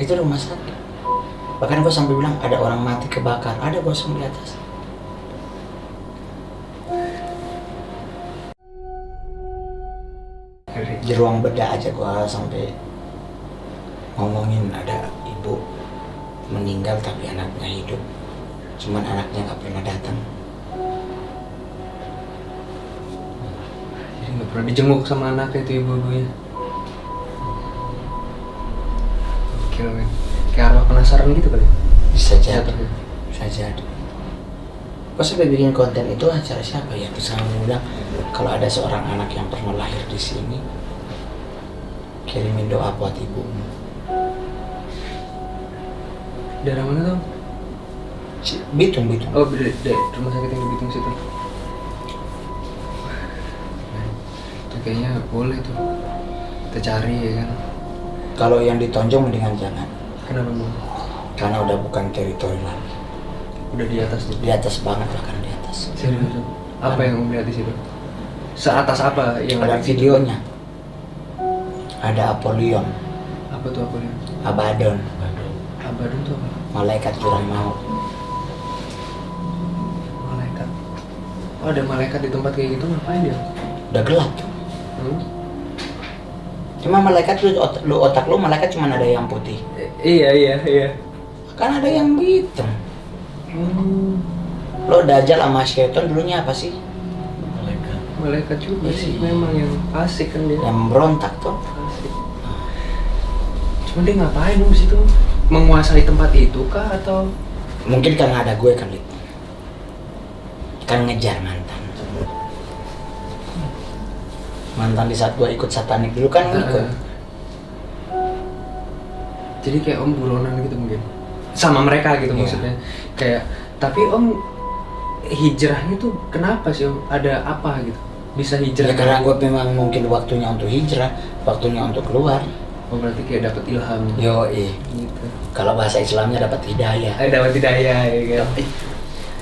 Itu rumah sakit. Bahkan gue sampai bilang ada orang mati kebakar, ada gosong di atas. Di ruang bedah aja gue sampai ngomongin ada ibu meninggal tapi anaknya hidup, cuman anaknya nggak pernah datang. Jadi nggak pernah dijenguk sama anaknya itu ibu-ibunya. Gila men, kayak arwah penasaran gitu kali. Bisa jadi, bisa jadi. Gue sampai bikin konten itu acara siapa ya? Terus kamu bilang kalau ada seorang anak yang pernah lahir di sini, kirimin doa buat ibumu. Daerah mana tuh? Bitung. Oh, rumah sakit yang di Bitung situ. Itu kayaknya boleh tuh. Kita cari ya kan. Kalau yang ditonjong mendingan jangan, Kenapa Bang? karena udah bukan teritori lagi. Udah di atas nih. Di atas banget lah, kan di atas. Serius? Apa yang Om lihat di situ? Seatas apa yang Ada di situ? videonya. Ada Apollyon, Apa tuh apa yang? Abaddon, Abaddon tuh apa? malaikat jurang maut. Malaikat. Oh, ada malaikat di tempat kayak gitu ngapain dia? Udah gelap tuh. Hmm? Cuma malaikat otak lu malaikat cuma ada yang putih. Iya. Kan ada yang hitam. Lo Dajjal sama Syaiton dulunya apa sih? Malaikat juga sih, memang yang asik kan dia. Yang berontak tuh. Asik. Cuma dia ngapain di situ? Menguasai tempat itu kah atau? Mungkin karena ada gue kali. Kan ngejar mantan. Mantan di saat gue ikut satanik dulu kan ikut. Jadi kayak Om buronan gitu mungkin sama mereka gitu. Iya. Maksudnya kayak, tapi Om hijrahnya tuh kenapa sih Om? Ada apa gitu? Bisa hijrah? Ya karena gue memang mungkin waktunya untuk hijrah, waktunya untuk keluar. Oh, berarti kayak dapat ilham Yoi. gitu. Kalau bahasa Islamnya dapat hidayah. Dapat hidayah ya kan.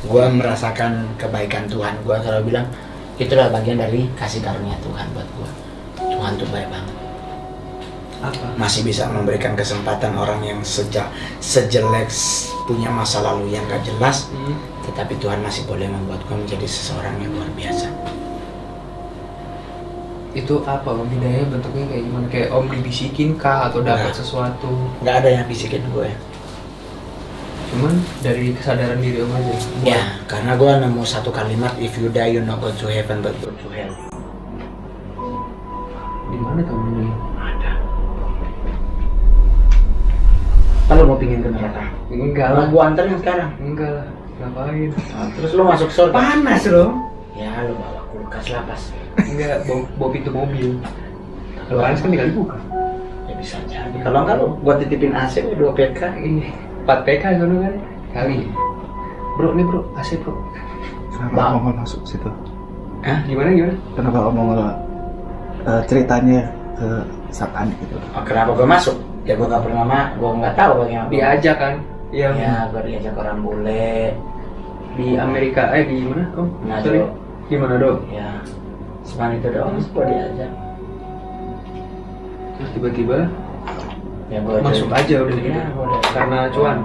Gue merasakan kebaikan Tuhan. Gue selalu bilang itulah bagian dari kasih karunia Tuhan buat gue. Tuhan tuh baik banget. Apa? Masih bisa memberikan kesempatan orang yang sejelek punya masa lalu yang gak jelas, tetapi Tuhan masih boleh membuat gue menjadi seseorang yang luar biasa. Itu apa Om? Hidayah bentuknya kayak gimana? Kayak Om dibisikin kah atau dapat Nggak. sesuatu? Gak ada yang bisikin gue. Cuman dari kesadaran diri Om aja. Ya, karena gue nemu satu kalimat, if you die you not go to heaven but go to hell. Di mana tuh Om ini? Ada. Kalau mau pingin ke neraka? Enggak Kalau lah. gue anterin sekarang. Enggak lah. Ngapain? Nah, terus lo masuk surga? Panas loh. Ya lo bawa kulkas lah pas. Enggak, bawa pintu mobil. Kalau panas kan tinggal dibuka. Ya bisa jadi. Kalau enggak lo buat titipin AC 2 PK. Ini 4 PK sono kan? Kali. Bro, nih bro, AC bro. Kenapa Om masuk situ? Hah? Gimana? Kenapa Om ceritanya ke satanik gitu? Oh, kenapa gue masuk? Ya gue gak pernah gue nggak tahu bagaimana. Diajak kan? Yang Ya gue diajak orang bule. di Amerika, di mana? Oh, Manado. sorry. Di Manado. Ya, cuman itu doang gue diajak. Terus tiba-tiba Ya gue masuk aja udah gitu. Ya, gua udah Karena cuan.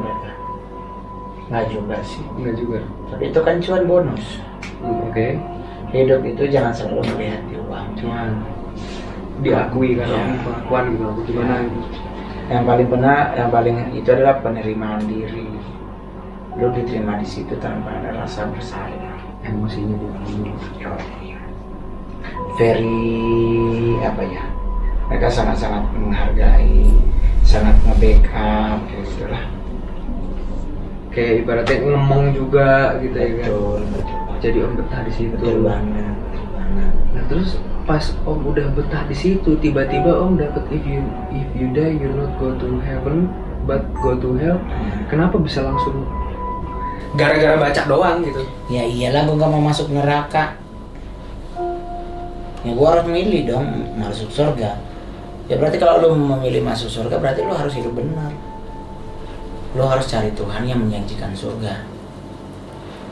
Nggak juga sih. Enggak juga. Tapi itu kan cuan bonus. Oke. Hidup itu jangan selalu melihat di uang. Cuman diakui kan, Ya. pengakuan gitu, gimana gitu. Yang paling itu adalah penerimaan diri. Lu diterima di situ tanpa ada rasa bersalah. Emosinya dia. Very apa ya? Mereka sangat-sangat menghargai, sangat nge-backup gitu lah. Kayak ibaratnya ngomong juga gitu ya kan. Betul. Jadi Om betah di situ. Betul banget. Nah terus pas Om udah betah di situ, tiba-tiba Om dapet if you die you not go to heaven but go to hell. Kenapa bisa langsung gara-gara baca doang gitu? Ya iyalah gue gak mau masuk neraka. Ya gue harus milih dong masuk surga. Ya berarti kalau lu memilih masuk surga berarti lu harus hidup benar. Lu harus cari Tuhan yang menjanjikan surga.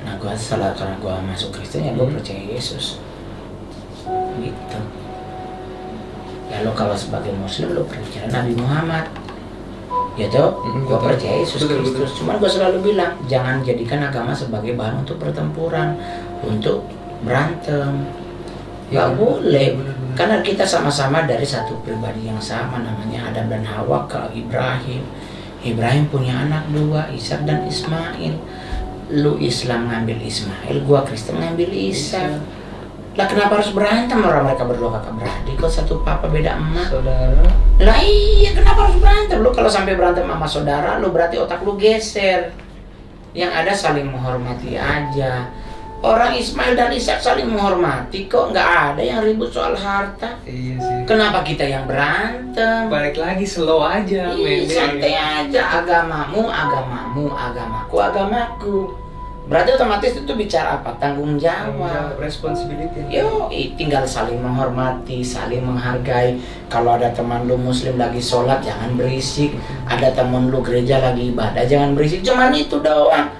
Nah gue salah karena gue masuk Kristen ya gue percaya Yesus. Gitu. Ya lo kalau sebagai Muslim lo percaya Nabi Muhammad. Ya toh, gue betul. percaya Yesus Betul, Kristus. Cuman gue selalu bilang, jangan jadikan agama sebagai bahan untuk pertempuran, untuk berantem. Ya, Gak boleh, benar-benar. karena kita sama-sama dari satu pribadi yang sama, namanya Adam dan Hawa ke Ibrahim. Ibrahim punya anak 2, Ishak dan Ismail. Lu Islam ngambil Ismail, gua Kristen ngambil Ishak. Lah kenapa harus berantem? Orang mereka berdua kakak beradik kok, satu papa beda emak. Saudara. Lah iya, kenapa harus berantem? Lu kalau sampai berantem sama saudara lu, berarti otak lu geser. Yang ada saling menghormati aja. Orang Ismail dan Ishak saling menghormati kok, nggak ada yang ribut soal harta. Iya sih. Kenapa kita yang berantem? Balik lagi slow aja, Ih, santai aja, agamamu, agamamu, agamaku, agamaku. Berarti otomatis itu bicara apa? Tanggung jawab. Responsibility. Yo, tinggal saling menghormati, saling menghargai. Kalau ada teman lu muslim lagi sholat, jangan berisik. Ada teman lu gereja lagi ibadah, jangan berisik. Cuman itu doang.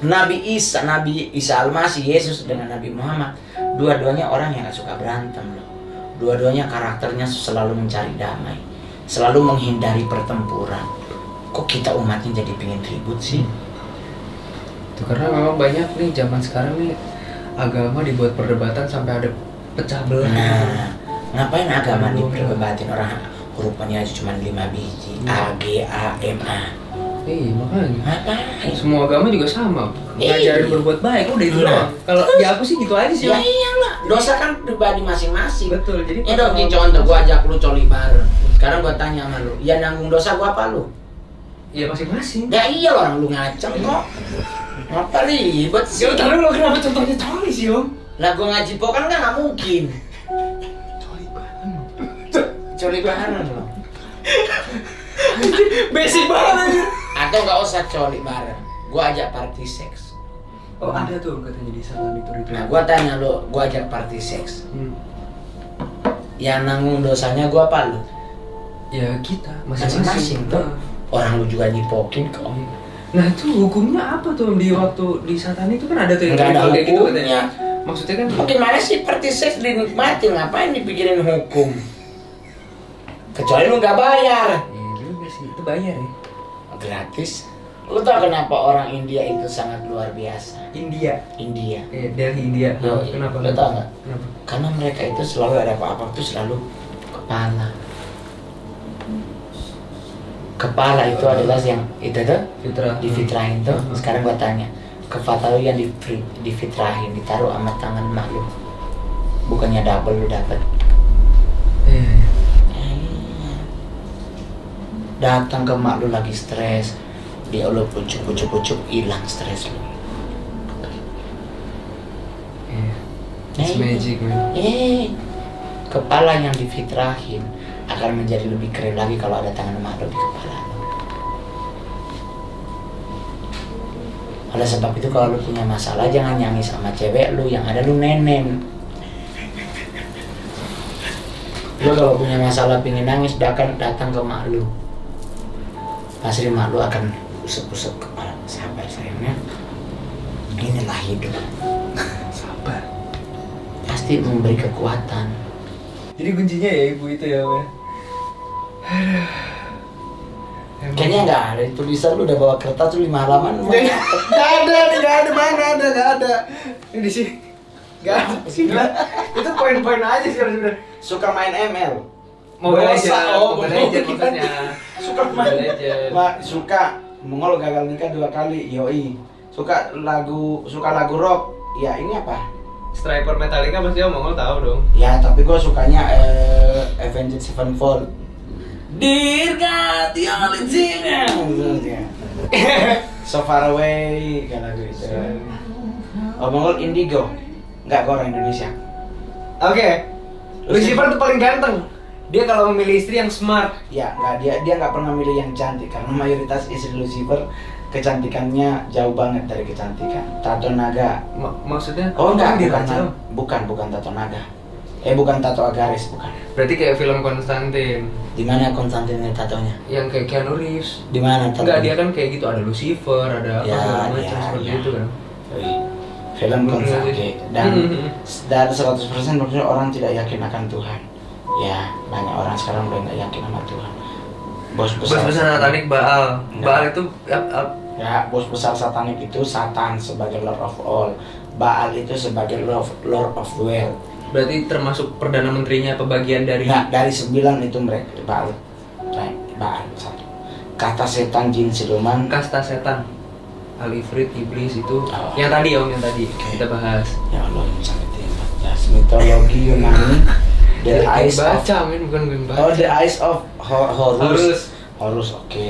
Nabi Isa Al-Masih, Yesus dengan Nabi Muhammad, dua-duanya orang yang gak suka berantem loh. Dua-duanya karakternya selalu mencari damai, selalu menghindari pertempuran. Kok kita umatnya jadi pengen ribut sih? Itu karena memang banyak nih zaman sekarang nih agama dibuat perdebatan sampai ada pecah belah. Nah, ngapain agama diperdebatin? Orang hurufnya aja cuma 5 biji, A, G, A, M, A. Iya makanya. Ngapain? Semua agama juga sama. Iya. Ngajarin berbuat baik, udah itu doang. Kalau di aku sih gitu aja sih. Ya iyalah, dosa kan pribadi masing-masing. Betul. Jadi Ya dong, contoh gua ajak lu coli bareng. Sekarang gua tanya sama lu, ya nanggung dosa gua apa lu? ya masing-masing. Ya iya orang lu ngaceng kok. Ngapa ribet sih? Ya taruh lo kenapa contohnya coli sih om? Lah gua ngaji pokan kan nggak mungkin. Coli bareng lo. Basic banget. Atau nggak usah coli bareng. Gua ajak party seks. Oh ada tuh katanya di Satan itu ritual. Nah gua tanya lu, gua ajak party seks. Hmm. Yang nanggung dosanya gua apa lu? Ya kita Masing-masing tuh. Orang lu juga nyipokin kok. Nah itu hukumnya apa tuh di waktu di Satan itu kan ada tuh yang Nggak ada ritual kayak gitu hukumnya. katanya. Maksudnya kan Bagaimana sih party seks dinikmatin? Ngapain dipikirin hukum? Kecuali lu nggak bayar. iya juga sih itu bayar ya. Gratis. Lu tau kenapa orang India itu sangat luar biasa? India. India. Delhi India. Yo, Kenapa? lu tau nggak? Kenapa? Karena mereka itu selalu ada apa-apa tuh selalu kepala. Kepala itu adalah yang itu tuh Fitra. difitrahin tuh. Sekarang gua tanya, kepala lu yang difitrahin ditaruh sama tangan mak lu, bukannya double lu dapet? Iya. Datang ke mak lu lagi stres, dia lu pucuk, hilang stres lu. Iya. It's magic man. Kepala yang difitrahin akan menjadi lebih keren lagi kalau ada tangan mak lu di kepala lu. Oleh sebab itu kalau lu punya masalah jangan nyangis sama cewek lu, yang ada lu nenen. Lu kalau punya masalah pingin nangis datang ke mak lu. Pasti mak lu akan usap-usap kepala, sabar sayangnya. Inilah hidup. Sabar. Pasti memberi kekuatan. Jadi kuncinya ya ibu itu ya, Om. Kayaknya nggak ada tulisan, lu udah bawa kertas tuh 5 halaman. Nggak ada, mana ada, nggak ada. Ini di sini. Nggak ada. Itu poin-poin aja sih sebenarnya. Suka main ML. Mobile Dosa, Legends, oh, Mobile Legends bukan. maksudnya. Suka main Mobile Legends. suka Mongol gagal nikah 2 kali, yoi. Suka lagu rock. Ya ini apa? Striper Metallica pasti Om Mongol tahu dong. Ya tapi gue sukanya Avenged Sevenfold. Dear God, the only thing So Far Away, kayak lagu itu. Oh Mongol Indigo. Enggak, gue orang Indonesia. Oke. Lucifer tuh paling ganteng. Dia kalau memilih istri yang smart. Ya, dia nggak pernah milih yang cantik karena mayoritas istri Lucifer kecantikannya jauh banget dari kecantikan. Tato naga. Maksudnya? Oh enggak, dia bukan tato naga. Bukan tato agaris, bukan. Berarti kayak film Konstantin. Di mana Konstantinnya tatonya? Yang kayak Keanu Reeves. Di mana tatonya? Enggak, dia kan kayak gitu, ada Lucifer, ada apa Ya, segala macam ya, seperti ya. itu kan. Film Konstantin. Dan dari 100% maksudnya orang tidak yakin akan Tuhan. Ya, banyak orang sekarang udah nggak yakin sama Tuhan. Bos Bos besar satanik Baal. Enggak. Baal itu Ya, bos besar satanik itu Satan sebagai Lord of all. Baal itu sebagai Lord of the world. berarti termasuk perdana menterinya apa bagian dari Nah, dari 9 itu mereka Baal. Baik, Baal satu. Kata setan, jin, siluman. kasta setan? Al-Ifrit, iblis itu Oh. yang tadi yang tadi kita bahas. Ya Allah, sampai 14. Mitologi Yunani. The eyes of baca, men, bukan gue yang baca. Oh, the eyes of Horus. Horus, oke.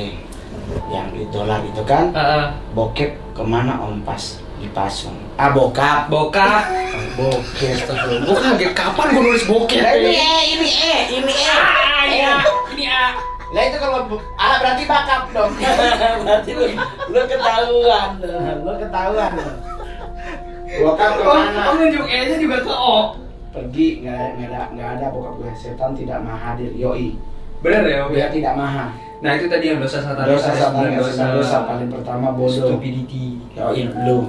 Yang di dolar itu kan. Bokep kemana Om pas? Dipasung. Ah, bokap. Bokap. Bokep. Gue kaget kapan gue nulis bokep. Ini A. Lah itu kalau berarti bakap dong. Berarti lu ketahuan. Bokap kemana? Om nunjuk E-nya juga ke O. Pergi, nggak ada bokap gue. Setan tidak maha hadir. Yoi. Bener ya, Om? Dia tidak maha. Nah, itu tadi yang dosa satanik. Dosa Ada satanik, 9 dosa paling pertama bodoh. Stupidity. Yoi, lu.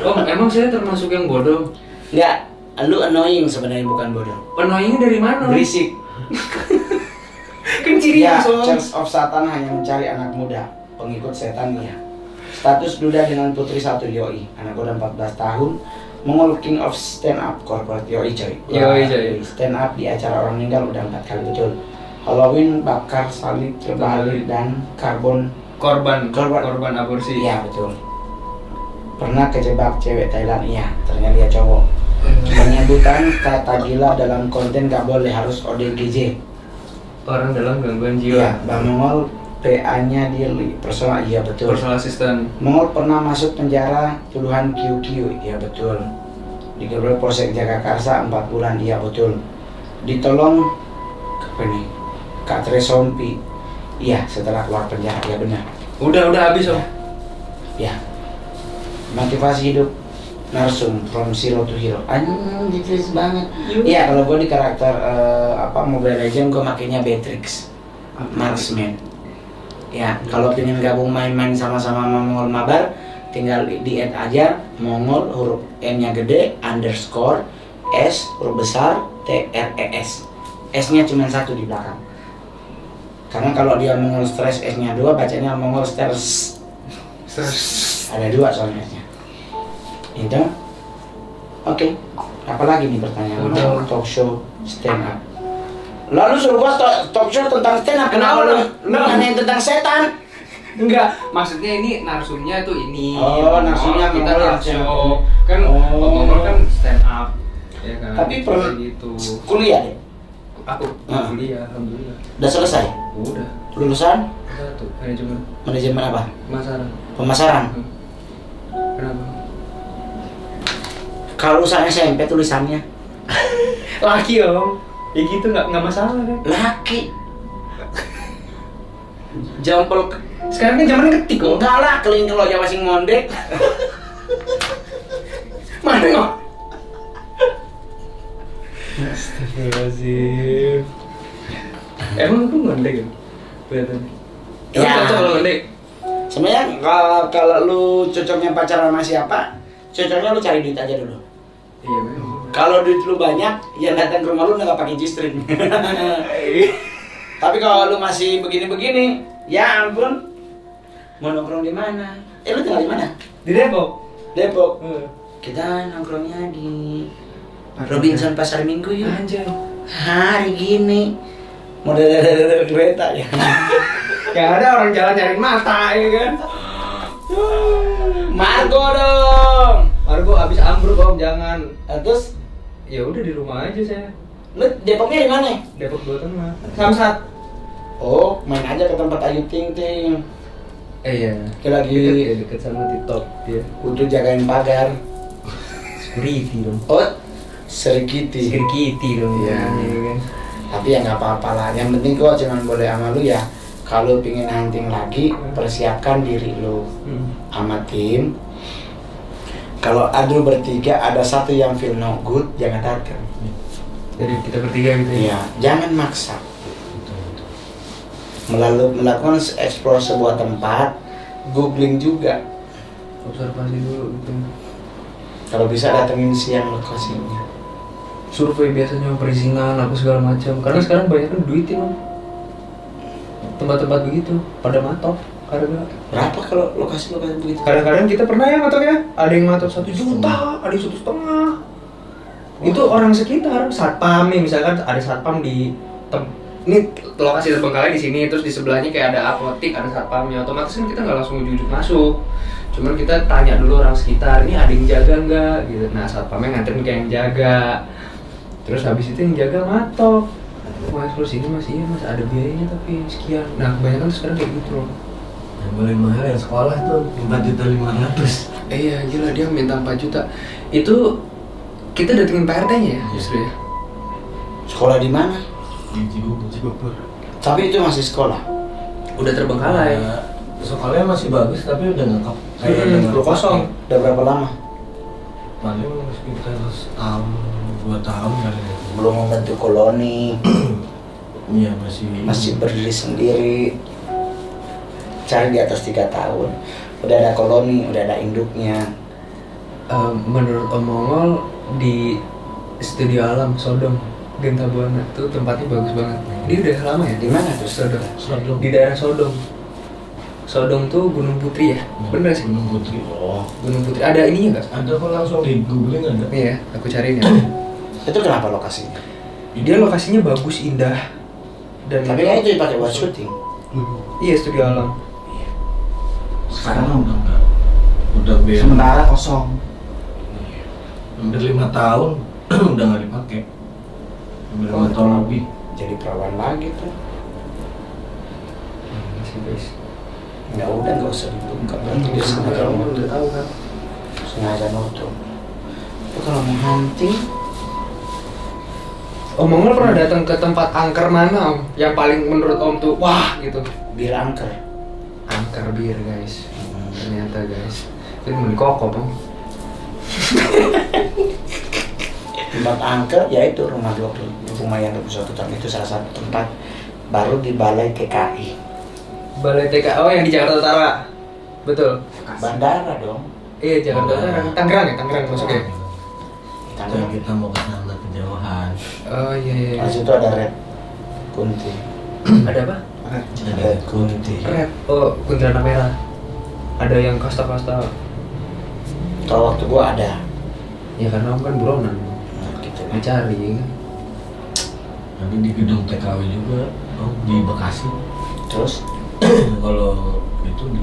Om, emang saya termasuk yang bodoh? Enggak, lu annoying sebenarnya, bukan bodoh. Annoying-nya dari mana? Berisik. Kan ciri Ya, Om. Church of Satan hanya mencari anak muda, pengikut setan ya. Status duda dengan putri satu, yoi. Anak udah 14 tahun. Mongol King of Stand Up Corporate, yoi coy. Yoi, coy. Stand up di acara orang meninggal udah 4 kali, betul. Halloween, bakar, salib, terbalik, dan karbon. Korban Korban. aborsi. Iya, betul. Pernah kejebak cewek Thailand, iya. Ternyata dia cowok. Penyebutan kata gila dalam konten gak boleh, harus ODGJ. Orang dalam gangguan jiwa. Iya, Bang Mongol PA-nya dia personal, iya betul. Personal assistant. Mongol pernah masuk penjara tuduhan QQ, iya betul. Digerbek Polsek Jagakarsa 4 bulan, iya betul. Ditolong apa nih? Kak Tresompi, iya setelah keluar penjara, iya benar. Udah habis, Om. Ya. Motivasi hidup narsum from zero to hero. Anjing, ditulis banget. Iya, kalau gue di karakter Mobile Legends gue makainya Beatrix, marksman. Ya, kalau pengen gabung main-main sama-sama sama Mongol Mabar, tinggal di add aja Mongol huruf N-nya gede underscore S huruf besar TRES. S-nya cuma 1 di belakang. Karena kalau dia Mongol Stress S-nya 2, bacanya Mongol Stress. Ada 2 soalnya S-nya. Itu. Oke. Apalagi nih pertanyaan? Udah. Talk show stand up. Lalu suruh gua talk show tentang stand up. Kenapa lu nanyain tentang setan? Enggak, maksudnya ini narsumnya tuh ini. Oh, narsumnya kita Mongol narsum. ya. Kan Oh. Mongol kan stand up. Ya kan. Tapi pernah gitu. kuliah deh. Aku Ah. kuliah, alhamdulillah. Udah selesai. Udah. Lulusan Satu, manajemen manajemen apa? pemasaran. Pemasaran. Kenapa? Kalau lulusan SMP tulisannya Laki, Om. Ya gitu nggak masalah kan. laki. Jampel. Sekarang kan zamannya ketik, Om. Enggak lah, keling lo aja masih ngondek. Mana kok? Astagfirullahaladzim. Emang aku ngondek kan? Kelihatannya. Ya. Emang cocok kalau ngondek? Sebenarnya kalau lu cocoknya pacaran sama siapa, cocoknya lu cari duit aja dulu. Iya memang. Kalau duit lu banyak, yang datang ke rumah lu nggak pakai G-string. Tapi kalau lu masih begini-begini, ya ampun, mau nongkrong di mana? Lu tinggal di mana? Di Depok. Depok. Kita nongkrongnya di Robinson Pasar Minggu yuk. Anjay. Hari gini, model kereta ya. Gak ada orang jalan nyari mata ya kan. Margo dong. Margo abis ambruk, Om, jangan. Terus, Ya udah di rumah aja saya. lu Depoknya di mana? Depok 2 Tengah. Samsat. Oh, main aja ke tempat Ayu Ting Ting. Iya. Kita lagi Deket sama TikTok dia. udah jagain pagar. Security dong. Oh, serikiti. Security dong. Iya. kan. Tapi ya nggak apa-apa lah. Yang penting kok cuman boleh sama lu ya. Kalau pingin hunting lagi, persiapkan diri lu sama tim. Kalau adu bertiga ada satu yang feel no good, jangan datang. Jadi kita bertiga gitu ya. Iya, jangan maksa. Melakukan explore sebuah tempat, googling juga. Observasi dulu gitu. Kalau bisa datengin siang lokasinya. Survei biasanya perizinan apa segala macam. Karena sekarang banyak kan duit ya, Om. tempat-tempat begitu pada matok harga. Berapa kalau lokasi begitu? Kadang-kadang kita pernah ya matok ya, ada yang matok 1 juta, ada yang 1,5. Itu orang sekitar, satpam nih misalkan ada satpam di ini lokasi terbengkalai di sini, terus di sebelahnya kayak ada apotik, ada satpamnya, otomatis kan kita nggak langsung ujuk-ujuk masuk, cuman kita tanya dulu orang sekitar, ini ada yang jaga nggak gitu. Nah satpamnya nganterin kayak yang jaga, terus habis itu yang jaga matok, mas terus ini mas iya mas ada biayanya tapi sekian. Nah kebanyakan tuh sekarang kayak gitu loh. Yang paling mahal yang sekolah tuh 4.500.000. Iya gila dia minta 4 juta. Itu kita datengin PRT-nya ya justru ya. Sekolah di mana? Di Cibubur. Tapi itu masih sekolah. Udah terbengkalai. Sekolahnya masih bagus tapi udah ngekap. Udah kosong. Udah berapa lama? Paling sekitar setahun 2 tahun kali ya. Belum membentuk koloni, Iya masih berdiri sendiri. Cari di atas 3 tahun. Udah ada koloni, udah ada induknya. Menurut Om Mongol di Studio Alam Sodong Genta Buana tuh tempatnya bagus banget. Dia udah lama ya? Di mana tuh? Sodong. Di daerah Sodong. Sodong tuh Gunung Putri ya? Bener sih? Gunung Putri. Oh. Gunung Putri. Ada ininya nggak? Ada kok langsung di googling ada. Iya, aku cariin ya. Itu kenapa lokasinya? Dia lokasinya bagus, indah. Dan Tapi kan itu dipakai buat syuting. Iya, Studio Alam. Sekarang udah enggak. Udah beda. Sementara kosong. Udah 5 tahun udah nggak dipakai. Udah 5 tahun lebih. Jadi perawan lagi tuh. Masih guys. Ya udah nggak usah dibuka. Berarti dia sengaja nutup. tahu kan. Sengaja nutup. Itu kalau mau hunting, Om Mongol pernah datang ke tempat angker mana Om? Yang paling menurut Om tuh wah gitu. bir angker. Angker bir guys. Ternyata guys. Itu beli koko Om. Tempat angker yaitu rumah 20, rumah yang 21 tahun itu salah satu tempat baru di Balai TKI. Balai TK, oh yang di Jakarta Utara. Betul. Bandara dong. Iya Jakarta Utara. Tangerang ya, Tangerang masuknya. Jadi kita mau ke sana kejauhan. Oh iya iya. Di situ ada Red Kunti. Ada apa? Red Kunti. Red. Oh kuntilanak merah. Ada yang kasta-kasta. Kalau waktu gua ada. Ya karena Om kan buronan. Nah, gitu kan. Dicari ya kan. Nanti di gedung TKW juga. Oh, di Bekasi. Terus Kalau itu di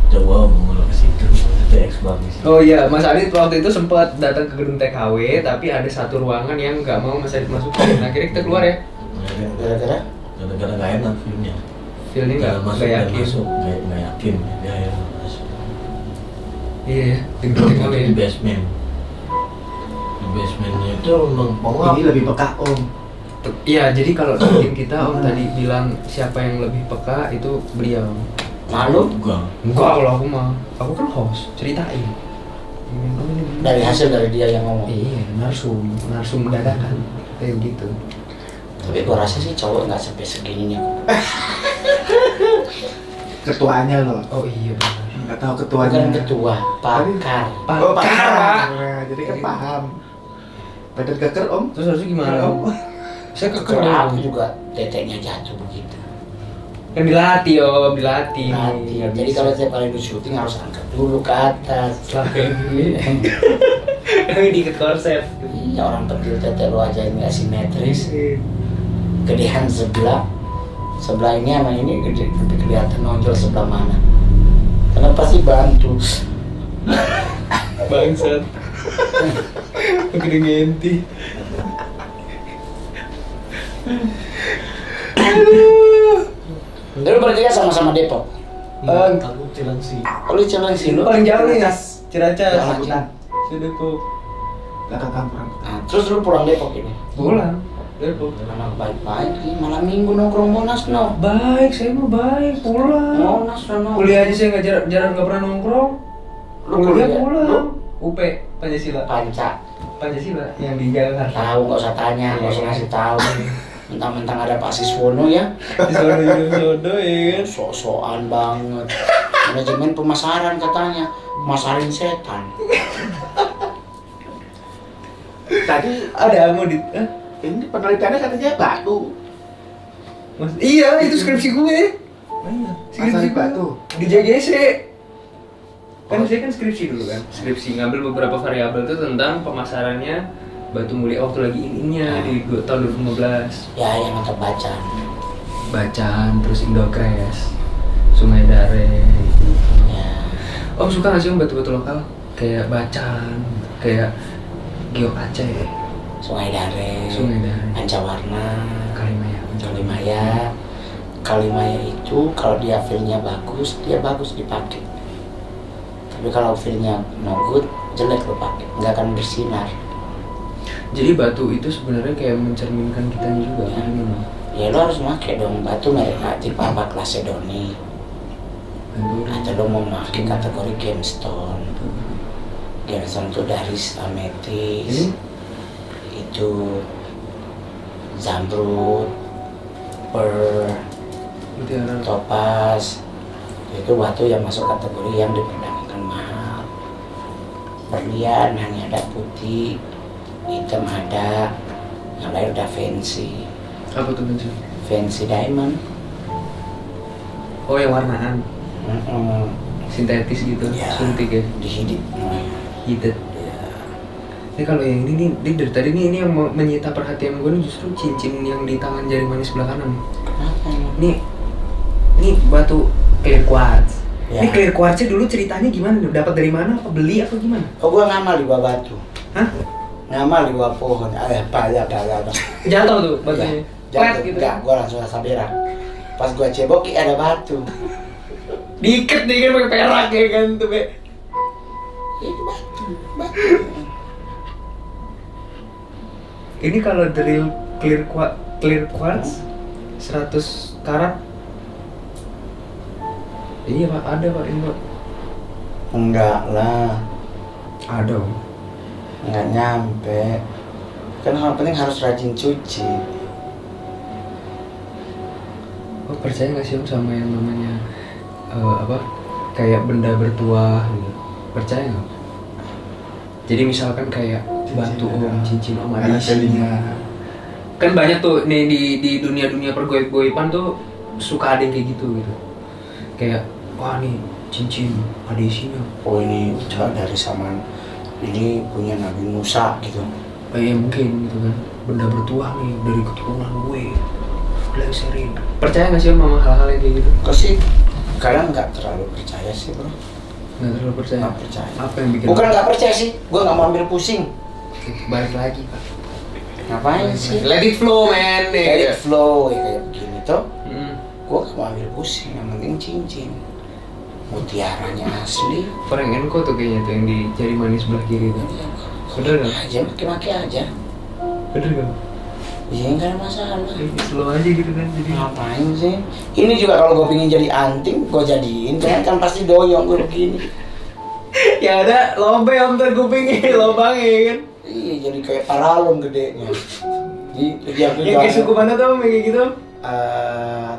Jawa mau ke situ. Itu X-Bank. Oh iya, Mas Adit waktu itu sempat datang ke gedung TKW, tapi ada satu ruangan yang nggak mau Mas Adit masukin. Nah, akhirnya kita keluar ya. gara-gara Gara-gara nggak enak filmnya. Feelnya nggak yakin. Nggak yakin. Dia akhirnya masuk. Iya ya, di gedung TKW. Di basement. Di basementnya itu memang pengap. Ini lebih peka om. Iya, jadi kalau tim kita Om tadi bilang siapa yang lebih peka itu beliau. malu Enggak. Enggak, kalau aku kan host, ceritain. dari hasil dari dia yang ngomong. Iya, narsum dadakan kayak gitu. Tapi gua rasa sih cowok nggak sampai segininya. Ketuanya loh. Oh iya benar. Nggak tahu ketuanya. Bukan ketua, pakar. Oh, pakar. Pak. Nah, jadi kan paham. Badan keker om. Terus harusnya gimana Om? Saya keker Kalau aku Om. juga teteknya jatuh begitu. Kan dilatih Om, dilatih. Nanti. Nggak Jadi bisa. kalau tiap kali di syuting harus angkat dulu ke atas. Kami diikat korset. Iya, orang kecil tete lu aja nggak simetris. Gedean sebelah ini sama ini gede, lebih kelihatan nonjol sebelah mana. Karena pasti bantu. Bangsat. Gede ngenti. Dulu berarti kan sama-sama Depok. Aku Cilengsi. Kalau di Cilengsi Lu lu paling jauh nih, Ciracas. Rambutan. Depok. Belakang kampung. Nah, terus lu pulang Depok ini. Pulang. Depok. Anak baik-baik, ih, malam minggu nongkrong Monas no. Baik, saya mau baik, pulang. Monas no. Kuliah aja saya jarang nggak pernah nongkrong. Lu Kuliah kuliah? pulang. UP Pancasila. Pancasila yang di Jakarta. Tahu nggak usah tanya, nggak usah ngasih tahu. Mentang-mentang ada Pak Siswono ya, Di sono jodoh ya kan. sok-sokan banget. Manajemen pemasaran katanya, masarin setan. Tadi Ada mau di ini penelitiannya katanya batu. Iya, itu skripsi gue. Iya. Skripsi Asal batu. di JGC. Kan saya kan skripsi dulu kan. Skripsi ngambil beberapa variabel tuh tentang pemasarannya batu mulia waktu lagi ininya di tahun 2015. Ya yang untuk bacaan. Bacaan, terus Indocres, Sungai Dare gitu. Ya. Om suka nggak sih om batu-batu lokal? Kayak Bacaan, kayak Giok Aceh, Sungai Dare, Pancawarna, Kalimaya. Kalimaya itu kalau dia feel-nya bagus, dia bagus dipakai. Tapi kalau feel-nya no good, jelek lo pakai, nggak akan bersinar. Jadi batu itu sebenarnya kayak mencerminkan kitanya juga kan ini. Ya lo harus pakai dong batu merek tipe apa Chalcedony. Atau lo mau pakai kategori gemstone. Gemstone itu dari ametis, itu zamrud, pearl, topaz. Itu batu yang masuk kategori yang diperdagangkan mahal. Berlian hanya ada putih, hitam ada, yang lain udah fancy. Apa tuh fancy? Fancy diamond. Oh yang warnaan, sintetis gitu, Ya. suntik ya, Dihidit. heated. Ya. Ini kalau yang ini nih dari tadi nih ini yang menyita perhatian gue nih justru cincin yang di tangan jari manis sebelah kanan. Kenapa Ini batu clear quartz. Ya. Ini clear quartznya dulu ceritanya gimana? Dapat dari mana? Apa beli apa gimana? Oh gua ngamal di bawah batu. Hah? Ngamal di bawah pohon. Apa. Jatuh tuh batunya. Flat Jatuh, gitu. enggak, gua langsung rasa berak. Pas gua ceboki ada batu. Diikat pakai perak ya kan tuh, Be. Itu batu. Ini kalau drill clear quartz 100 karat. Iya Pak, ada Pak ini Pak. Enggak lah, Ada Om. enggak nyampe. Kan hal penting harus rajin cuci. Oh, percaya nggak sih Om sama yang namanya kayak benda bertuah gitu? Percaya nggak? Jadi misalkan kayak batu Om, cincin Om ada isinya. Kan banyak tuh nih di dunia pergoip-goipan tuh suka ada yang kayak gitu. Kayak wah nih cincin ada isinya. Oh ini dari zaman ini punya Nabi Musa gitu. Iya mungkin gitu kan. Benda bertuah nih dari keturunan gue. Lengserin. Percaya nggak sih Om sama hal-hal yang kayak gitu? Kok sih kadang nggak terlalu percaya sih bro. Nggak terlalu percaya. Nggak percaya. Apa yang bikin? Bukan nggak percaya sih, gua nggak mau ambil pusing. Balik lagi Pak. Ngapain sih? Let it flow man. Let it flow ya, kayak begini tuh. Hmm. Gua nggak mau ambil pusing, yang penting cincin. Mutiaranya asli. Orang Enko tuh kayaknya tuh yang di jari manis sebelah kiri tuh. Bener nggak? Aja maki-maki aja. Bener nggak? Iya nggak ada masalah. Slow aja gitu kan jadi. Ngapain sih? Ini juga kalau gua pingin jadi anting, gua jadiin. Kan pasti doyong gua begini. Ya ada lombe Om tuh kupingnya lobangnya kan. Iya jadi kayak paralon gedenya. Yang Kayak suku mana tuh Om kayak gitu?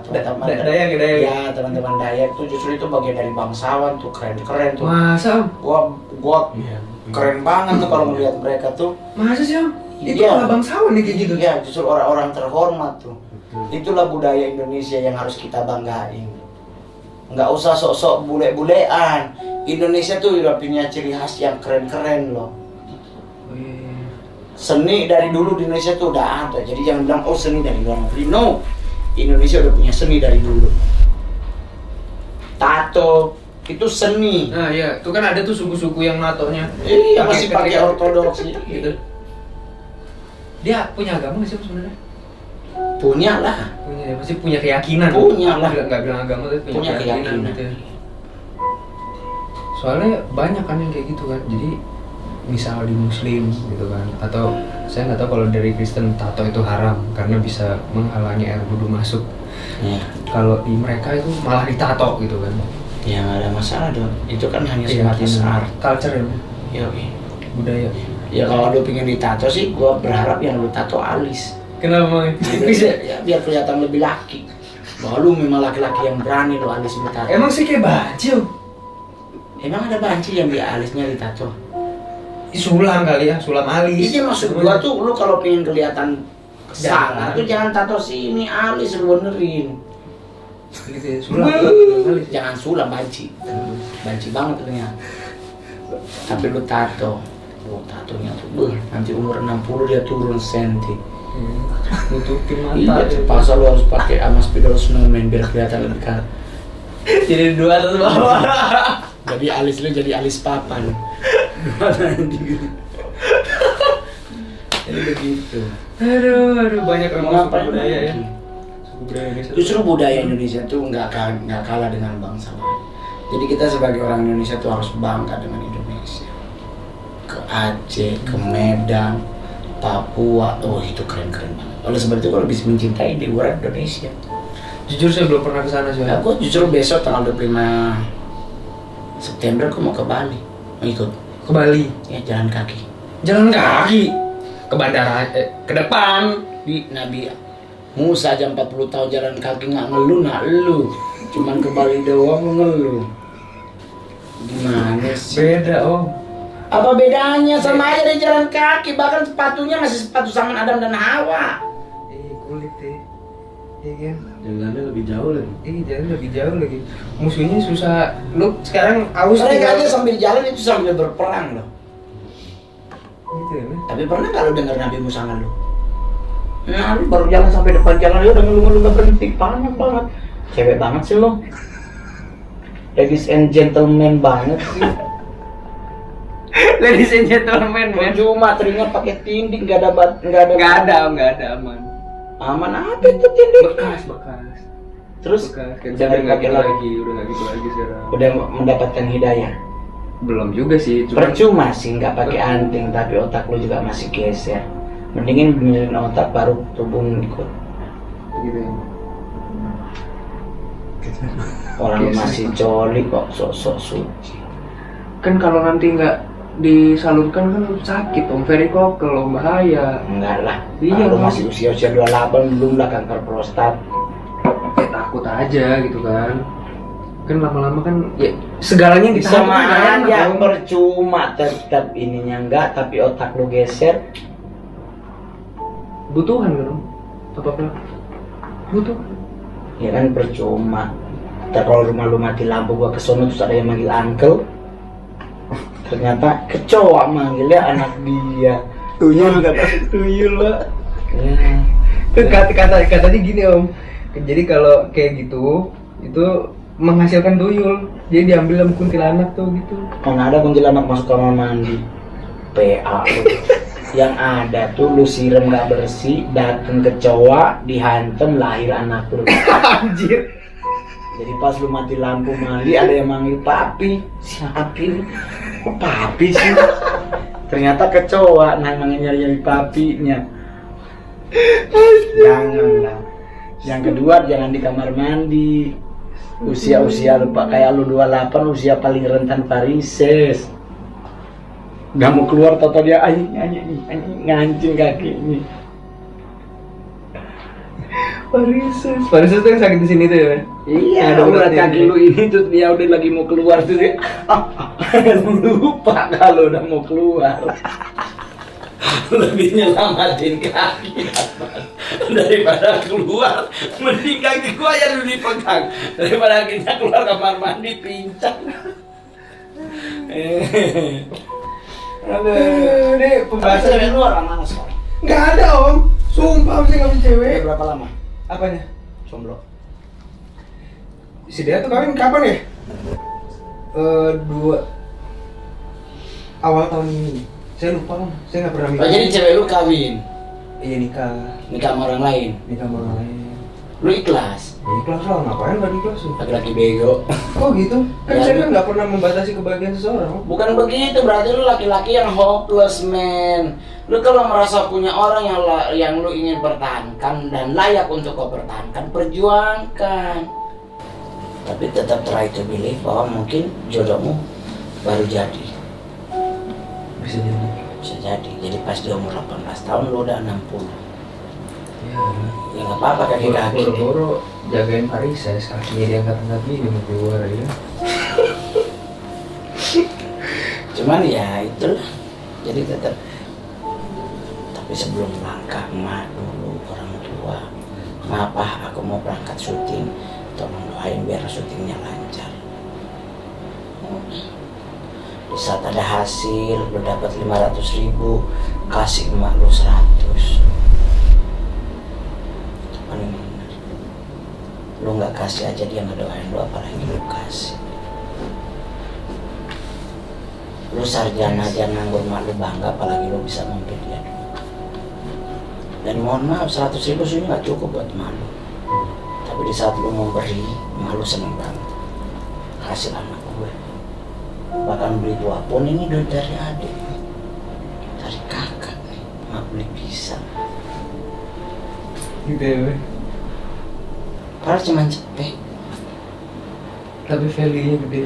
teman-teman Dayak. ya teman-teman Dayak tuh justru itu bagian dari bangsawan tuh, keren tuh. Masa Om? Gua keren banget tuh kalau melihat mereka tuh. Masa sih Om? Itu Iya. malah bangsawan nih kayak gitu. Iya, justru orang-orang terhormat tuh. Itulah budaya Indonesia yang harus kita banggain. Nggak usah sok-sok bule-bulean. Indonesia tuh udah punya ciri khas yang keren-keren loh. Oh, iya. Seni dari dulu di Indonesia tuh udah ada. Jadi jangan bilang oh seni dari luar negeri. No, Indonesia udah punya seni dari dulu. Tato itu seni. Nah iya, itu kan ada tuh suku-suku yang natonya. Iya masih pakai ortodoks gitu. Dia punya agama nggak sih Om sebenarnya? Punya lah. Punya, ya, pasti punya keyakinan. Punya lah. Nggak bilang agama tapi punya keyakinan. Gitu ya. Soalnya banyak kan yang kayak gitu kan. Jadi misal di Muslim gitu kan, atau saya nggak tahu kalau dari Kristen tato itu haram karena bisa menghalangi air wudhu masuk. Ya. Kalau di mereka itu malah ditato gitu kan. Ya nggak ada masalah dong. Itu kan hanya Keyakinan. sebatas art. Culture ya, Ya oke. budaya. Ya kalau lu pengen ditato sih, gua berharap yang lu tato alis. Kenapa Bang? Bisa ya, biar kelihatan lebih laki. Bahwa lu memang laki-laki yang berani lu alis ditato. Emang sih kayak baju. Emang ada banci yang di alisnya ditato? Sulam kali ya, sulam alis. Iya maksud gua tuh lu kalau pengen kelihatan kesana Jangan. tuh jangan tato sini alis lu benerin. Gitu ya, sulam. Jangan sulam, banci. Banci banget ternyata. Tapi lu tato. Tatonya tuh, nanti umur 60 dia turun senti. Nutupin mata. Iya, terpaksa lu harus pakai Amaspidol Snowman biar kelihatan lebih keren. Jadi 200 bawah. Jadi alis lu jadi alis papan. Jadi begitu. Aduh, banyak Mau orang ngapain suku budaya ya. lagi? Suku budaya Indonesia. Justru budaya Indonesia tuh nggak kalah dengan bangsa lain. Jadi kita sebagai orang Indonesia tuh harus bangga dengan Indonesia. Ke Aceh, ke Medan, Papua, oh itu keren-keren banget. Oleh sebab itu kalau bisa mencintai di luar Indonesia. Jujur saya belum pernah ke sana sih. Aku justru besok tanggal 25 September aku mau ke Bali, mau ikut. Ke Bali. Ya jalan kaki. Jalan kaki ke bandara, ke depan. Di Nabi Musa aja 40 tahun jalan kaki nggak ngeluh, lu. Cuman ke Bali doang lu ngeluh. Gimana sih? Beda om. Apa bedanya? Sama aja dari jalan kaki, bahkan sepatunya masih sepatu zaman Adam dan Hawa. Kulit deh. Iya kan? Jalannya lebih jauh lagi. Jalan lebih jauh lagi. Musuhnya susah. Lu sekarang aus Mereka aja sambil jalan itu sambil berperang loh. gitu ya. Tapi pernah nggak lu dengar Nabi Musa ngeluh? Nah, lu baru jalan sampai depan jalan dia udah ngeluh nggak berhenti, banyak banget. Cewek banget sih lo. Ladies and gentlemen banget sih. Ladies and gentlemen, man. Cuma teringat pakai tinding nggak ada Nggak ada aman. aman apa itu tinding? Bekas. Terus Bekas. Kan jangan udah nggak pakai gitu lagi. lagi, udah nggak gitu lagi sekarang. Udah mendapatkan hidayah. Belum juga sih, cuma Percuma sih nggak pakai anting tapi otak lu juga masih geser. Mendingin benerin otak baru tubuh ngikut. gitu ya. Orang Geser. masih coli kok sok-sok suci. Kan kalau nanti nggak disalurkan kan sakit om, varikokel om, bahaya. Enggak lah. Iya, Lu Bang. masih usia 28 belum lah kanker prostat. Ya takut aja gitu kan. Kan lama-lama kan ya segalanya ditahan Sama kan nggak enak, aja Om. percuma tetap ininya enggak tapi otak lu geser. Butuhan kan om? Apa butuh? Ya kan percuma. Ntar kalau rumah lu mati lampu gua kesono terus ada yang manggil uncle. Ternyata kecoa manggilnya anak dia. Tuyul lah. Ya. Katanya gini om. Jadi kalau kayak gitu itu menghasilkan tuyul. Jadi diambil sama kuntilanak tuh gitu. Mana ada kuntilanak masuk kamar mandi. PA lu. Yang ada tuh lu siram gak bersih, dateng kecoa, dihantem lahir anak lu. Anjir. Jadi pas lu mati lampu mandi ada yang manggil papi. Siapa ini? Kok papi sih? Ternyata kecoa, nah nyari papinya. Janganlah. Yang kedua jangan di kamar mandi. Usia lupa kayak lu 28 usia paling rentan varises. Gak mau keluar toto dia anjing ngancing kakinya. Varises tuh yang sakit di sini tuh ya. Iya, Ada udah uratnya kaki ini. lu ini tuh dia udah lagi mau keluar tuh dia. Lupa kalau udah mau keluar. Lebih nyelamatin kaki daripada keluar. Mending kaki gua yang dulu dipegang daripada kita keluar kamar mandi pincang. Aduh, ini pembahasan Cewek lu orang mana sekarang? nggak ada om. Sumpah saya nggak punya cewek. Udah berapa lama? Apanya? Jomblo. Si dia tuh kawin kapan ya? 2 awal tahun ini. Saya lupa om. Saya nggak pernah Oh, jadi cewek lu kawin, Iya nikah nikah sama orang lain. sama orang lain. Lu ikhlas? Ya ikhlas lah, ngapain nggak ikhlas sih? Laki-laki bego. Kok gitu? Kan Ya, saya lu- kan nggak pernah membatasi kebahagiaan seseorang. Om. Bukan begitu, berarti lu laki-laki yang hopeless, man. Lu kalau merasa punya orang yang lu ingin pertahankan dan layak untuk kau pertahankan, perjuangkan. Tapi tetap try to believe bahwa mungkin jodohmu baru jadi. Bisa jadi. Bisa jadi. Jadi pas di umur 18 tahun lu udah 60. Ya. Ya nggak apa-apa kaki-kaki. Boro-boro jagain varises, kakinya diangkat-angkat gini mau keluar ya. Cuman ya itulah. Jadi tetap. Tapi sebelum langkah emak dulu orang tua. Ngapa aku mau berangkat syuting? tolong doain biar syutingnya lancar. Di saat ada hasil, lu dapat 500.000, kasih emak lu 100. Paling bener. Lu nggak kasih aja dia ngedoain lu, apalagi lu kasih. Lu sarjana aja nganggur emak lu bangga, apalagi lu bisa memberi dia duit. Dan mohon maaf, 100.000 sih nggak cukup buat emak lu. Tapi di saat lu mau beri, emak lu seneng banget. Hasil anak gue. Bahkan beli tua pun ini duit dari adik, dari kakak nih. Emak beli pisang. Gitu ya, Be. Padahal cuma cepet. Tapi value-nya gede.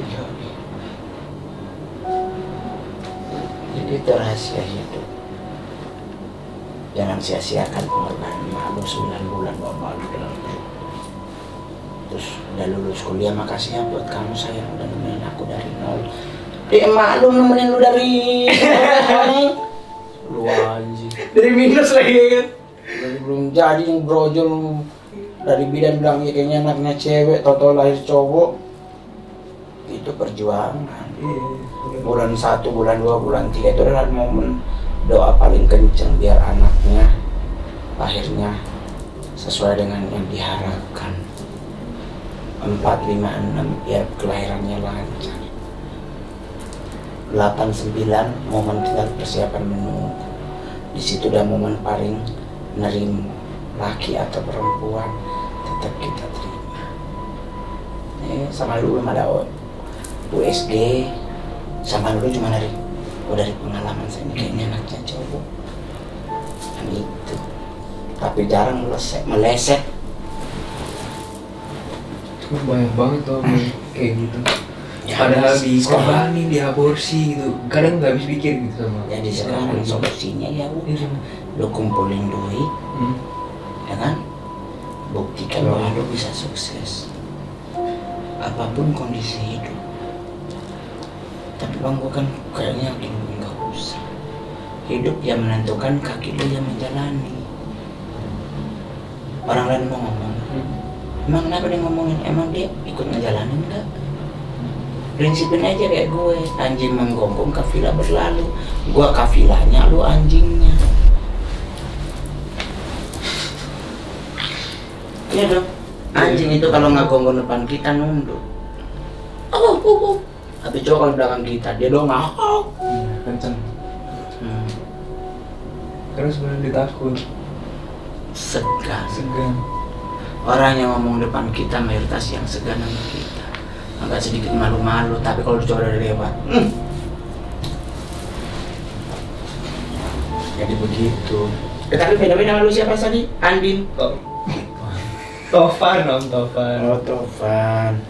Jadi itu rahasia hidup. Jangan sia-siakan pengorbanan emak lu 9 bulan bawa lu dalam perut. Terus udah lulus kuliah, makasih ya buat kamu sayang udah nemenin aku dari nol. Emak lu nemenin lu dari nol. Lu anjing. Dari minus lagi kan. Dari belum jadi brojol dari bidan bilang ya kayaknya anaknya cewek, toto lahir cowok. Itu perjuangan. Bulan 1, bulan 2, bulan 3 itu adalah momen doa paling kenceng biar anaknya lahirnya sesuai dengan yang diharapkan. 4, 5, 6 biar kelahirannya lancar. 8, 9 momen kita persiapan menunggu. Di situ udah momen paling nerima, laki atau perempuan tetap kita terima. Sama dulu belum ada USG, sama dulu cuma dari pengalaman saya, kayaknya anaknya cowok kan itu. Tapi jarang meleset. Cuma banyak banget tuh kayak gitu. Ya, Padahal sekarang- dikorbanin, diaborsi gitu. Kadang nggak habis pikir gitu sama. Jadi sekarang solusinya ya udah, lu kumpulin duit, ya kan? Buktikan bahwa lu bisa sukses. Apapun kondisi hidup. Tapi bang, gua kan kayaknya nggak usah. Hidup yang menentukan, kaki lu yang menjalani. Orang lain mau ngomong, emang kenapa dia ngomongin? Emang dia ikut ngejalanin enggak? Prinsipin aja kayak gue, anjing menggonggong kafilah berlalu. Gua kafilahnya, lu anjingnya. Iya dong. Anjing itu kalau nggak gonggong depan kita nunduk. Oh. Tapi coba kalau belakang kita, dia doang Kenceng. Hmm. Terus sebenarnya ditakut, Segan. Orang yang ngomong depan kita mayoritas yang segan sama kita. Agak sedikit malu-malu, tapi kalau coba dari lewat. Jadi begitu. Tapi beda-beda malu siapa tadi? Andin. Tovan om, Tovan. Oh, Tovan.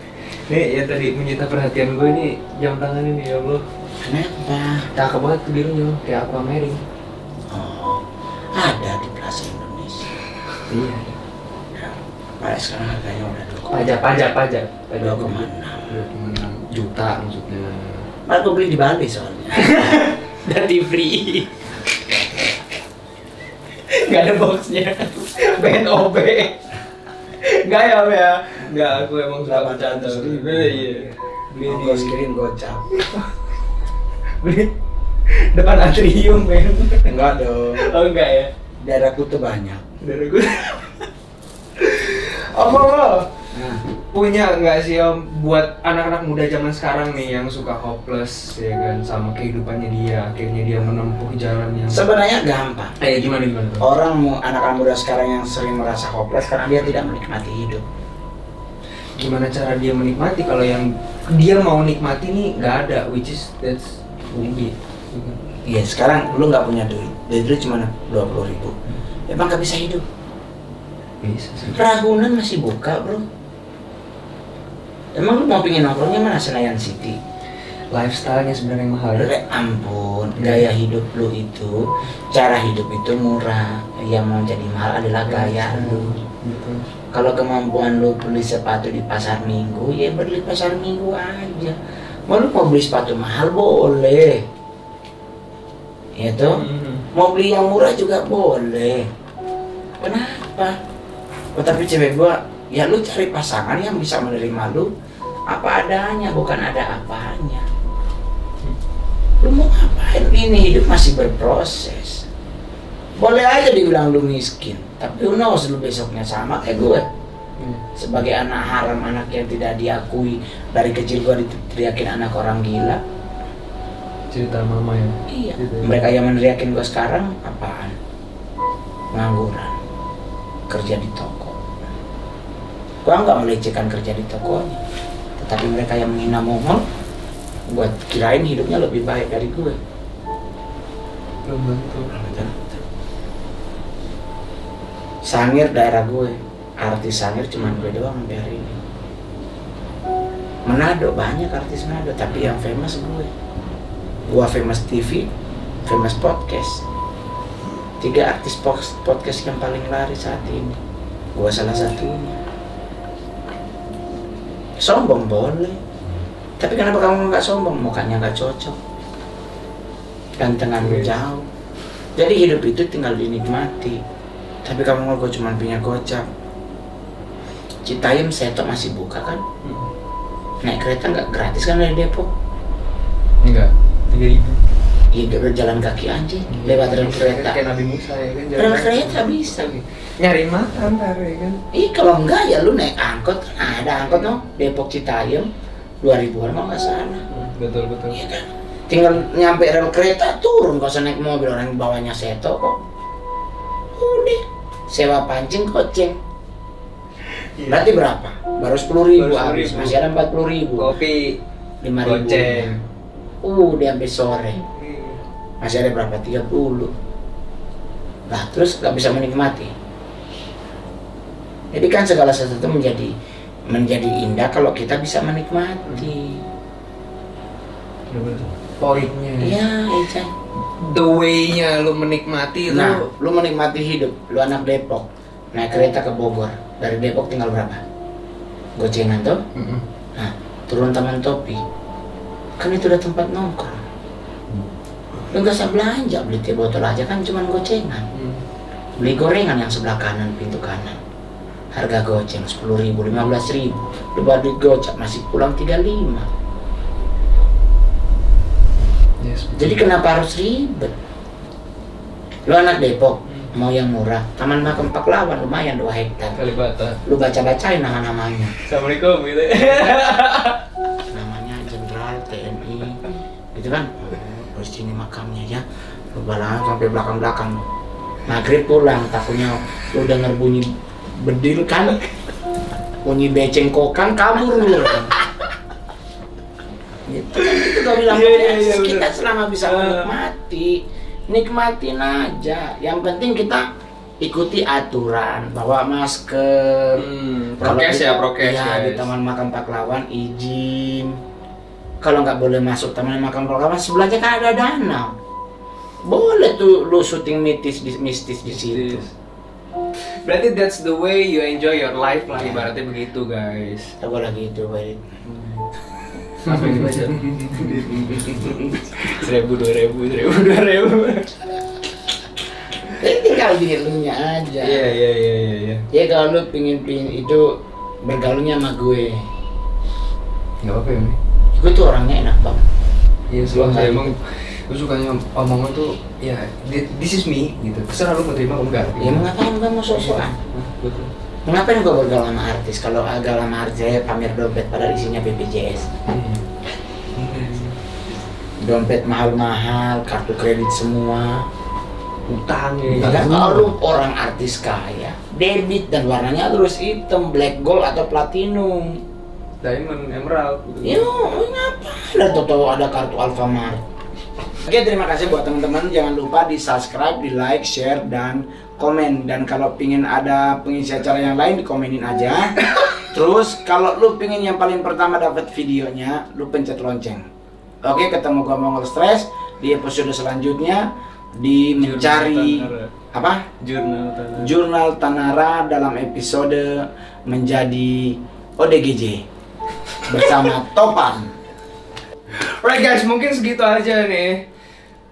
Nih ya tadi menyita perhatian gue nih jam tangan ini ya Allah. Kenapa? Cakep banget tuh birunya, kayak aquamarine. Oh, ada di Plaza Indonesia. Iya. Ya, Pak sekarang harganya udah Pajak. 2,6 juta maksudnya. Malah gue beli di Bali soalnya. Duty free. Gak ada boxnya. BNOB. Enggak ya. Enggak, aku emang suka bercanda. 800.000. Iya. Beli Gue kirim gocap. beli depan atrium, men. Enggak dong. Oh enggak ya. Daerahku tuh banyak. Dari gue. Om, Nah, punya nggak sih om buat anak-anak muda zaman sekarang nih yang suka hopeless ya kan sama kehidupannya dia, akhirnya dia menempuh jalan yang sebenarnya gampang. gimana tuh? Orang anak-anak muda sekarang yang sering merasa hopeless karena dia tidak menikmati hidup. Gimana cara dia menikmati kalau yang dia mau nikmati nih nggak ada, which is that's rugi. Iya, sekarang lu nggak punya duit. Duit cuma 20.000. Emang nggak bisa hidup. Bisa sih. Ragunan masih buka, bro. Emang lu mau pingin nongkrongnya mana? Senayan City? Lifestyle-nya sebenarnya yang mahal ya. Ampun, gaya hidup lu itu, cara hidup itu murah. Yang mau jadi mahal adalah gaya lu. Betul. Kalau kemampuan lu beli sepatu di pasar minggu, ya beli pasar minggu aja. Mau lu mau beli sepatu mahal boleh, ya toh. Mau beli yang murah juga boleh. Kenapa? Oh, tapi cewek gua Ya lu cari pasangan yang bisa menerima lu apa adanya, bukan ada apanya. Lu mau ngapain? Ini hidup masih berproses. Boleh aja dibilang lu miskin, tapi who knows lu besoknya sama kayak gue. Sebagai anak haram, anak yang tidak diakui. Dari kecil gue diteriakin anak orang gila. Cerita mama ya. Iya. Gitu ya. Mereka yang meneriakin gue sekarang apaan? Pengangguran, kerja di toko. Gue nggak melecehkan kerja di tokonya, tetapi mereka yang menghina Mongol, gue kirain hidupnya lebih baik dari gue. Belum tentu. Sangir daerah gue, artis Sangir cuman gue doang sampai hari ini. Manado banyak artis Manado, tapi yang famous gue. Gue famous TV, famous podcast. 3 artis podcast yang paling laris saat ini, gue salah satunya. Sombong boleh, tapi kenapa kamu nggak sombong? Mukanya nggak cocok, gantengan lu jauh. Jadi hidup itu tinggal dinikmati. Tapi kamu mau gue cuma punya gocap. Citayam Seto masih buka kan? Naik kereta nggak gratis kan dari Depok? Enggak, 3.000. Iya, jalan kaki anjing, lewat rel kereta. Kayak Nabi Musa ya kan. Rel kereta bisa. Nyari makan ntar ya kan. Ih, kalau enggak ya lu naik angkot, kan ada angkot no, Depok Citayam 2.000-an kalau nggak salah. Betul. Iya kan? Tinggal nyampe rel kereta turun, gak usah naik mobil, orang yang bawanya Seto kok. Udah, sewa pancing goceng. Berarti berapa? Baru 10.000 habis, masih ada 40.000. Kopi 5.000. goceng. Udah sampai sore. Masih ada berapa? 30. Nah, terus gak bisa menikmati. Jadi kan segala sesuatu menjadi indah kalau kita bisa menikmati. Poinnya. Iya, Ica. The way-nya lu menikmati Nah, lu menikmati hidup. Lu anak Depok, naik kereta ke Bogor. Dari Depok tinggal berapa? Gocengan tuh. Nah, turun Taman Topi. Kan itu udah tempat nongkrong. Lu gak usah belanja, beli teh botol aja kan cuman gocengan. Beli gorengan yang sebelah kanan, pintu kanan. Harga goceng 10.000, 15.000. Lu balik gocap masih pulang 35. Yes, Jadi kenapa harus ribet? Lu anak Depok, mau yang murah. Taman Makam Pahlawan lumayan 2 hektar. Kalibata. Lu baca-bacain nama-namanya. Assalamualaikum gitu. Namanya Jenderal TNI. Gitu kan? Oh, di sini makamnya ya. Lu balang sampai belakang-belakang. Maghrib pulang, takutnya lu denger bunyi bedil kan? Bunyi beceng kokang, kabur lu. Gitu kan, itu gak bilang kita selama bisa menikmati, nikmatin aja. Yang penting kita ikuti aturan, bawa masker. Prokes ya, prokes. Ya, di Taman Makam Pahlawan izin. Kalau nggak boleh masuk Taman Makam Pahlawan, sebelahnya kan ada danau. Boleh tuh lu syuting mistis di situ. Berarti that's the way you enjoy your life lah, ibaratnya begitu guys. Coba lagi itu, baik. Apa yang dibaca? 1.000, 2.000. Jadi tinggal dirinya aja. Iya. Ya kalau lu pingin itu bergaulnya sama gue. Nggak apa-apa ya, Mi? Gue tuh orangnya enak banget. Iya, soalnya emang gue sukanya omongan tuh ya this is me gitu. Terserah lu mau terima atau enggak. Ya mau ngapain gue mau sok-sokan? Betul. Ngapain gue bergaul sama artis? Kalau gaul sama artis saya pamer dompet padahal isinya BPJS. Dompet mahal-mahal, kartu kredit semua. Utang ya. Kan kalau lu orang artis kaya, debit dan warnanya terus hitam, black gold atau platinum. Diamond, emerald. Ya, ngapain? Ada tahu ada kartu Alfamart. Oke, terima kasih buat teman-teman. Jangan lupa di subscribe, di like, share, dan komen. Dan kalau pingin ada pengisi acara yang lain, dikomenin aja. Terus kalau lu pingin yang paling pertama dapat videonya, lu pencet lonceng. Oke, ketemu gua Mongol Stress di episode selanjutnya di mencari apa? Jurnal Tanara dalam episode menjadi ODGJ bersama Topan. Alright guys, mungkin segitu aja nih.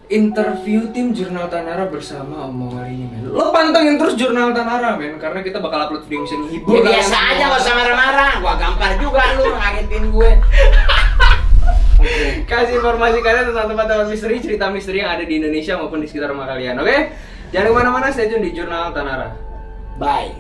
interview tim Jurnal Tanara bersama Om Mongol ini, men. Lo pantengin terus Jurnal Tanara, men, karena kita bakal upload video yang hibur. Ya biasa aja, gak usah marah-marah. Gua gampar juga lu ngagetin gue. Kasih informasi kalian tentang tempat-tempat misteri, cerita misteri yang ada di Indonesia maupun di sekitar rumah kalian, oke? Jangan kemana-mana, stay tune di Jurnal Tanara. Bye.